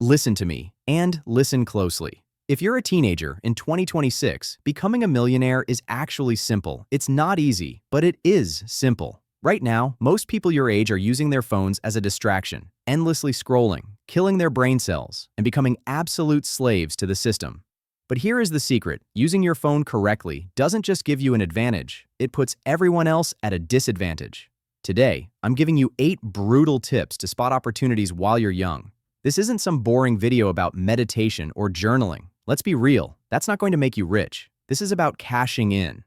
Listen to me, and listen closely. If you're a teenager in 2026, becoming a millionaire is actually simple. It's not easy, but it is simple. Right now, most people your age are using their phones as a distraction, endlessly scrolling, killing their brain cells, and becoming absolute slaves to the system. But here is the secret. Using your phone correctly doesn't just give you an advantage, it puts everyone else at a disadvantage. Today, I'm giving you 8 brutal tips to spot opportunities while you're young. This isn't some boring video about meditation or journaling. Let's be real, that's not going to make you rich. This is about cashing in.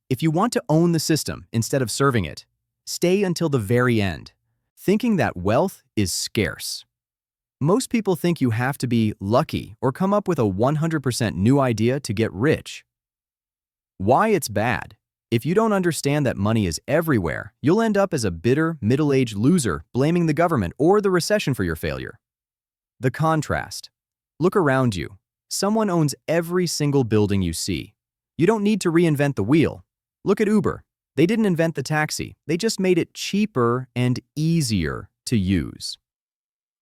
If you want to own the system instead of serving it, stay until the very end, thinking that wealth is scarce. Most people think you have to be lucky or come up with a 100% new idea to get rich. Why it's bad? If you don't understand that money is everywhere, you'll end up as a bitter, middle-aged loser blaming the government or the recession for your failure. The contrast. Look around you. Someone owns every single building you see. You don't need to reinvent the wheel. Look at Uber. They didn't invent the taxi. They just made it cheaper and easier to use.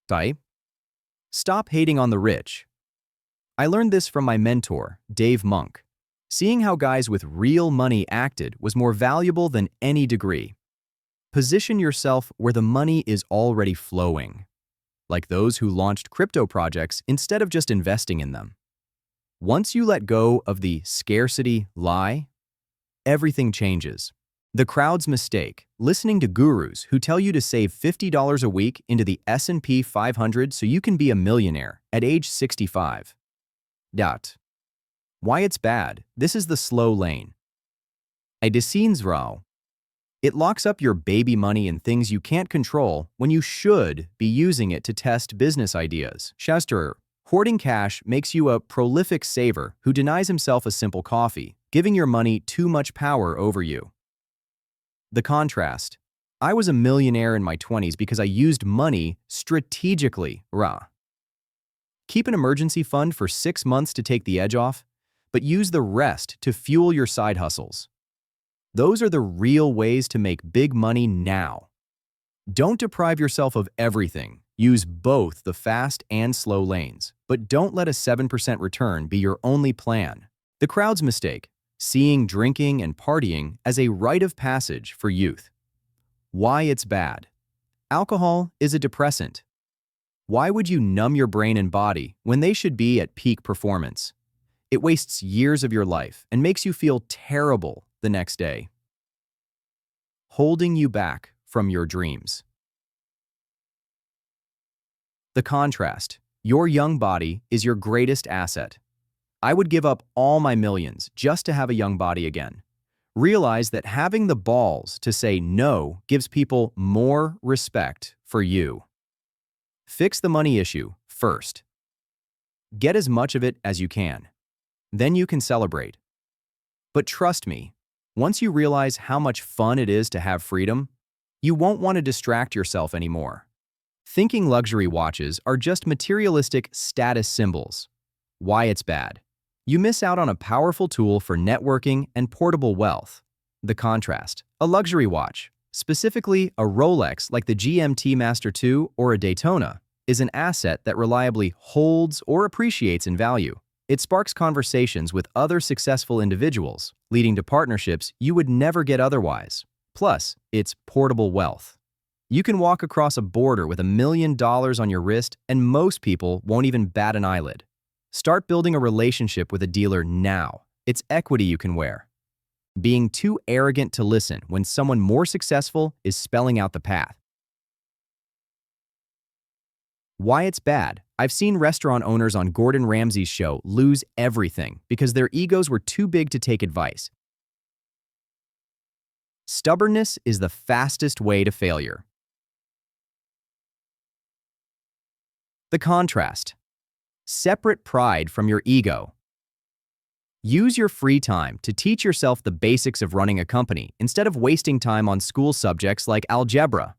Type. Stop hating on the rich. I learned this from my mentor, Dave Monk. Seeing how guys with real money acted was more valuable than any degree. Position yourself where the money is already flowing, like those who launched crypto projects instead of just investing in them. Once you let go of the scarcity lie, everything changes. The crowd's mistake, listening to gurus who tell you to save $50 a week into the S&P 500 so you can be a millionaire at age 65. Why it's bad? This is the slow lane. It locks up your baby money in things you can't control when you should be using it to test business ideas. Hoarding cash makes you a prolific saver who denies himself a simple coffee, giving your money too much power over you. The contrast. I was a millionaire in my 20s because I used money strategically. Keep an emergency fund for 6 months to take the edge off, but use the rest to fuel your side hustles. Those are the real ways to make big money now. Don't deprive yourself of everything. Use both the fast and slow lanes, but don't let a 7% return be your only plan. The crowd's mistake, seeing drinking and partying as a rite of passage for youth. Why it's bad? Alcohol is a depressant. Why would you numb your brain and body when they should be at peak performance? It wastes years of your life and makes you feel terrible the next day, holding you back from your dreams. The contrast. Your young body is your greatest asset. I would give up all my millions just to have a young body again. Realize that having the balls to say no gives people more respect for you. Fix the money issue first. Get as much of it as you can. Then you can celebrate. But trust me, once you realize how much fun it is to have freedom, you won't want to distract yourself anymore. Thinking luxury watches are just materialistic status symbols. Why it's bad? You miss out on a powerful tool for networking and portable wealth. The contrast. A luxury watch, specifically a Rolex like the GMT Master 2 or a Daytona, is an asset that reliably holds or appreciates in value. It sparks conversations with other successful individuals, leading to partnerships you would never get otherwise. Plus, it's portable wealth. You can walk across a border with $1 million on your wrist, and most people won't even bat an eyelid. Start building a relationship with a dealer now. It's equity you can wear. Being too arrogant to listen when someone more successful is spelling out the path. Why it's bad? I've seen restaurant owners on Gordon Ramsay's show lose everything because their egos were too big to take advice. Stubbornness is the fastest way to failure. The contrast. Separate pride from your ego. Use your free time to teach yourself the basics of running a company instead of wasting time on school subjects like algebra.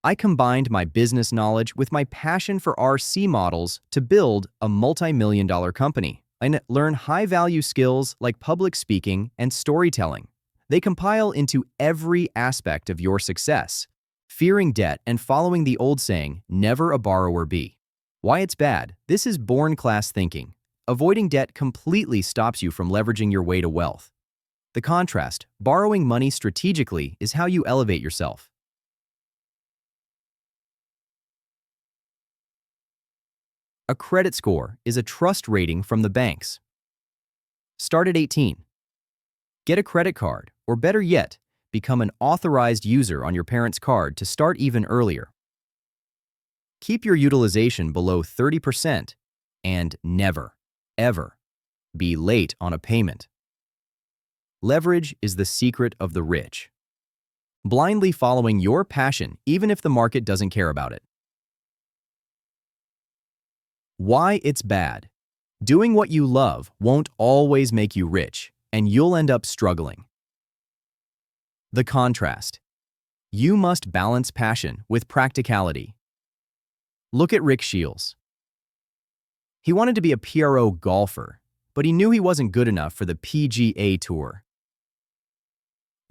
I combined my business knowledge with my passion for RC models to build a multi-million-dollar company. I learn high-value skills like public speaking and storytelling. They compile into every aspect of your success. Fearing debt and following the old saying, never a borrower be. Why it's bad. This is born-class thinking. Avoiding debt completely stops you from leveraging your way to wealth. The contrast, borrowing money strategically, is how you elevate yourself. A credit score is a trust rating from the banks. Start at 18. Get a credit card, or better yet, become an authorized user on your parents' card to start even earlier. Keep your utilization below 30% and never, ever be late on a payment. Leverage is the secret of the rich. Blindly following your passion even if the market doesn't care about it. Why it's bad. Doing what you love won't always make you rich, and you'll end up struggling. The contrast. You must balance passion with practicality. Look at Rick Shields. He wanted to be a PRO golfer, but he knew he wasn't good enough for the PGA Tour.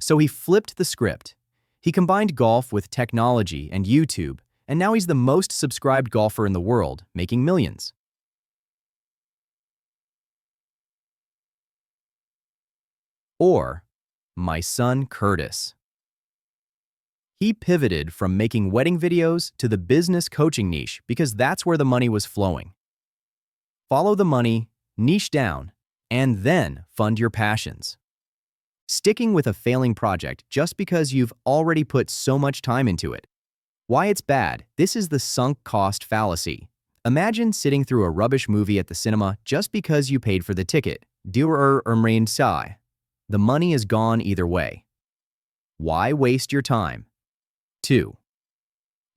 So he flipped the script. He combined golf with technology and YouTube, and now he's the most subscribed golfer in the world, making millions. Or my son Curtis. He pivoted from making wedding videos to the business coaching niche because that's where the money was flowing. Follow the money, niche down, and then fund your passions. Sticking with a failing project just because you've already put so much time into it. Why it's bad. This is the sunk cost fallacy. Imagine sitting through a rubbish movie at the cinema just because you paid for the ticket. The money is gone either way. Why waste your time? 2.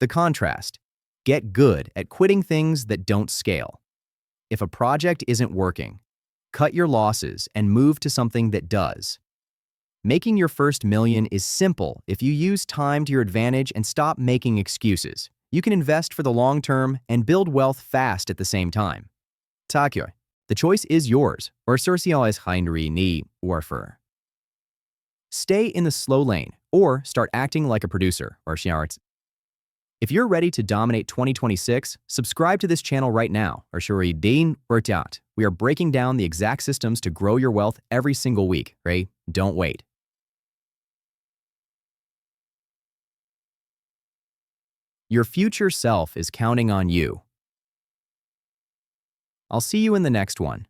The contrast. Get good at quitting things that don't scale. If a project isn't working, cut your losses and move to something that does. Making your first million is simple if you use time to your advantage and stop making excuses. You can invest for the long term and build wealth fast at the same time. Takyo. The choice is yours, or Sorciales Heinri ni Warfer. Stay in the slow lane, or start acting like a producer, or Shiarts. If you're ready to dominate 2026, subscribe to this channel right now, or Shuri Dean Urtat. We are breaking down the exact systems to grow your wealth every single week, right? Don't wait. Your future self is counting on you. I'll see you in the next one.